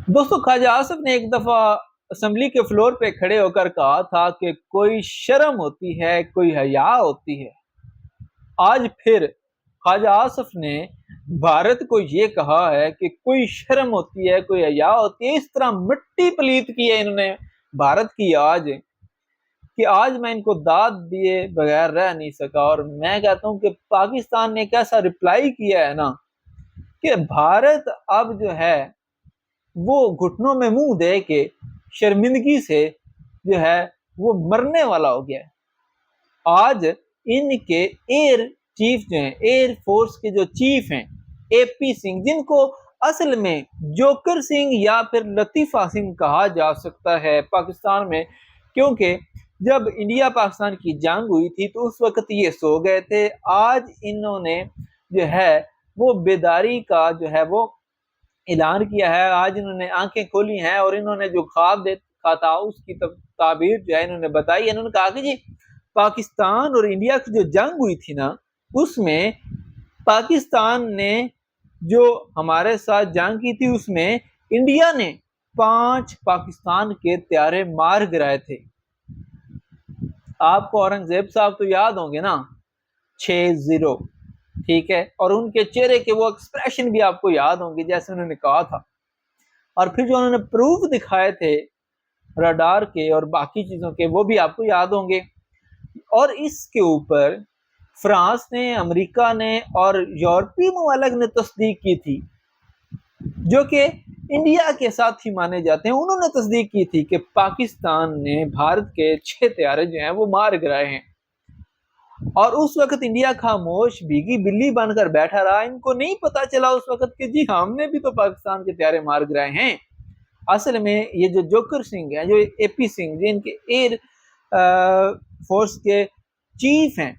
दोस्तों, ख्वाजा आसिफ ने एक दफा असेंबली के फ्लोर पे खड़े होकर कहा था कि कोई शर्म होती है, कोई हया होती है। आज फिर ख्वाजा आसिफ ने भारत को ये कहा है कि कोई शर्म होती है, कोई हया होती है। इस तरह मिट्टी पलीत की है इन्होंने भारत की आज, कि आज मैं इनको दाद दिए बगैर रह नहीं सका। और मैं कहता हूं कि पाकिस्तान ने एक ऐसा रिप्लाई किया है ना, कि भारत अब जो है वो घुटनों में मुंह दे के शर्मिंदगी से जो है वो मरने वाला हो गया है। आज इनके एयर चीफ जो हैं, एयर फोर्स के जो चीफ हैं, एपी सिंह, जिनको असल में जोकर सिंह या फिर लतीफा सिंह कहा जा सकता है पाकिस्तान में, क्योंकि जब इंडिया पाकिस्तान की जंग हुई थी तो उस वक्त ये सो गए थे। आज इन्होंने जो है वो बेदारी का जो है वो ऐलान किया है। आज इन्होंने आंखें खोली हैं और इन्होंने जो ख्वाब देखा था उसकी ताबीर जो है इन्होंने बताई है। इन्होंने कहा कि जी, पाकिस्तान और इंडिया की जो जंग हुई थी ना, उसमें पाकिस्तान ने जो हमारे साथ जंग की थी उसमें इंडिया ने 5 पाकिस्तान के त्यारे मार गिराए थे। आपको औरंगजेब साहब तो याद होंगे ना, 6-0, ठीक है। और उनके चेहरे के वो एक्सप्रेशन भी आपको याद होंगे जैसे उन्होंने कहा था। और फिर जो उन्होंने प्रूफ दिखाए थे रडार के और बाकी चीजों के, वो भी आपको याद होंगे। और इसके ऊपर फ्रांस ने, अमेरिका ने और यूरोपीय ममालिक ने तस्दीक की थी, जो कि इंडिया के साथ ही माने जाते हैं। उन्होंने तस्दीक की थी कि पाकिस्तान ने भारत के 6 त्यारे जो हैं वो मार गिराए हैं। और उस वक्त इंडिया खामोश भीगी बिल्ली बनकर बैठा रहा। इनको नहीं पता चला उस वक्त कि जी हमने भी तो पाकिस्तान के त्यारे मार गिराए हैं। असल में ये जो जोकर सिंह है, जो एपी सिंह, जो इनके एयर फोर्स के चीफ हैं,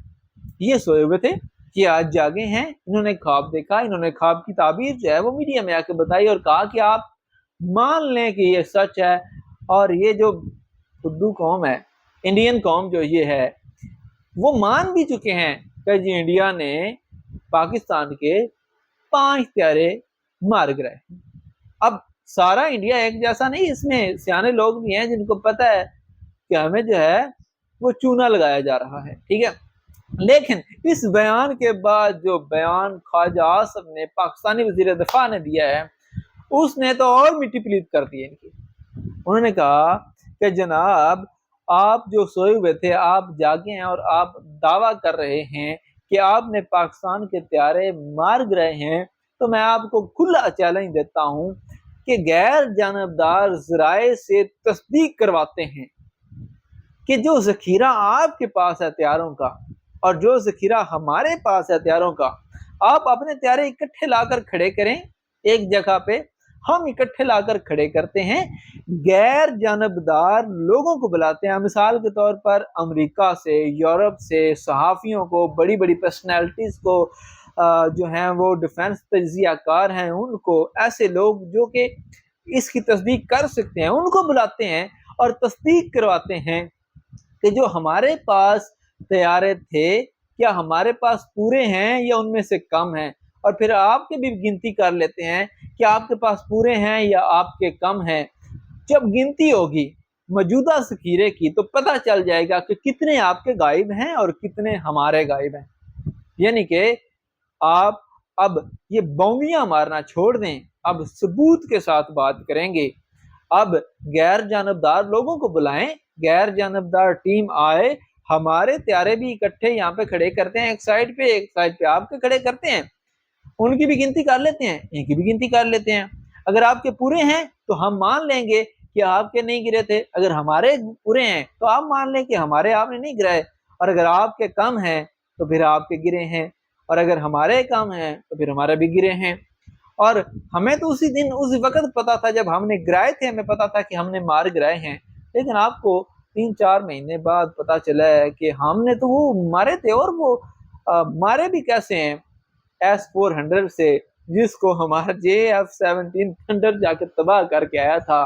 ये सोए हुए थे कि आज जागे हैं। इन्होंने ख्वाब देखा, इन्होंने ख्वाब की ताबीर जो है वो मीडिया में आके बताई और कहा कि आप मान लें कि ये सच है। और ये जो खुद्दू कौम है, इंडियन कौम जो ये है, वो मान भी चुके हैं कि जी इंडिया ने पाकिस्तान के 5 त्यारे मार गिराए। अब सारा इंडिया एक जैसा नहीं, इसमें सियाने लोग भी हैं जिनको पता है कि हमें जो है वो चूना लगाया जा रहा है, ठीक है। लेकिन इस बयान के बाद जो बयान ख्वाजा आसिफ ने, पाकिस्तानी वजीर दफा ने दिया है, उसने तो और मिट्टी पलीत कर दी इनकी। उन्होंने कहा कि जनाब, आप जो सोए हुए थे आप जागे हैं और आप दावा कर रहे हैं कि आपने पाकिस्तान के त्यारे मार गिराए हैं। तो मैं आपको खुला चैलेंज देता हूं कि गैर जानबदार जराए से तस्दीक करवाते हैं कि जो जखीरा आपके पास है हथियारों का और जो जखीरा हमारे पास है हथियारों का, आप अपने त्यारे इकट्ठे लाकर खड़े करें एक जगह पे, हम इकट्ठे लाकर खड़े करते हैं। गैर जानबदार लोगों को बुलाते हैं, मिसाल के तौर पर अमेरिका से, यूरोप से, सहाफ़ियों को, बड़ी बड़ी पर्सनैलिटीज़ को, जो हैं वो डिफेंस तजियाकार हैं उनको, ऐसे लोग जो कि इसकी तस्दीक कर सकते हैं, उनको बुलाते हैं और तस्दीक करवाते हैं कि जो हमारे पास तैयारे थे, क्या हमारे पास पूरे हैं या उनमें से कम हैं। और फिर आपके भी गिनती कर लेते हैं कि आपके पास पूरे हैं या आपके कम हैं। जब गिनती होगी मौजूदा ज़खीरे की तो पता चल जाएगा कि कितने आपके गायब हैं और कितने हमारे गायब हैं। यानी कि आप अब ये बौंगियां मारना छोड़ दें, अब सबूत के साथ बात करेंगे। अब गैर जानबदार लोगों को बुलाएं, गैर जानबदार टीम आए, हमारे त्यारे भी इकट्ठे यहाँ पे खड़े करते हैं, एक साइड पे आपके खड़े करते हैं, उनकी भी गिनती कर लेते हैं, इनकी भी गिनती कर लेते हैं। अगर आपके पूरे हैं तो हम मान लेंगे कि आपके नहीं गिरे थे, अगर हमारे पूरे हैं तो आप मान लें कि हमारे आपने नहीं गिराए, और अगर आपके कम हैं तो फिर आपके गिरे हैं, और अगर हमारे कम हैं तो फिर हमारे भी गिरे हैं। और हमें तो उसी दिन उस वक्त पता था जब हमने गिराए थे, हमें पता था कि हमने मार गिराए हैं। लेकिन आपको 3-4 महीने बाद पता चला है कि हमने तो वो मारे थे, और वो मारे भी कैसे हैं, S-400 से, जिसको हमारा JF-17 थंडर जाकर तबाह करके आया था।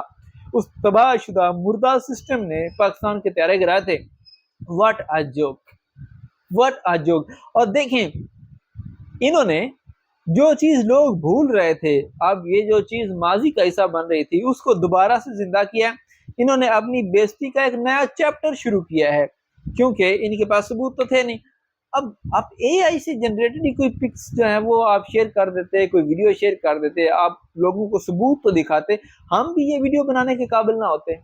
उस तबाहशुदा मुर्दा सिस्टम ने पाकिस्तान के त्यारे गिराए थे। What a joke, what a joke. और देखें, इन्होंने جو چیز لوگ بھول رہے تھے، اب یہ جو چیز ماضی کا حصہ بن رہی تھی اس کو دوبارہ سے زندہ کیا ہے۔ انہوں نے اپنی بےزتی کا ایک نیا چیپٹر شروع کیا ہے، کیونکہ ان کے پاس ثبوت تو تھے نہیں۔ اب آپ اے آئی سے جنریٹڈ کوئی پکس جو ہیں وہ آپ شیئر کر دیتے، کوئی ویڈیو شیئر کر دیتے، آپ لوگوں کو ثبوت تو دکھاتے، ہم بھی یہ ویڈیو بنانے کے قابل نہ ہوتے۔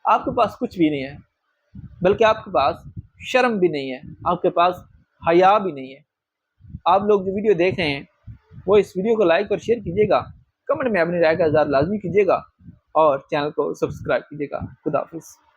آپ کے پاس کچھ بھی نہیں ہے، بلکہ آپ کے پاس شرم بھی نہیں ہے، آپ کے پاس حیا بھی نہیں ہے۔ آپ لوگ جو ویڈیو دیکھ رہے ہیں وہ اس ویڈیو کو لائک اور شیئر کیجیے گا، کمنٹ میں اپنی رائے کا اظہار لازمی کیجیے گا، اور چینل کو سبسکرائب کیجیے گا۔ خدا حافظ۔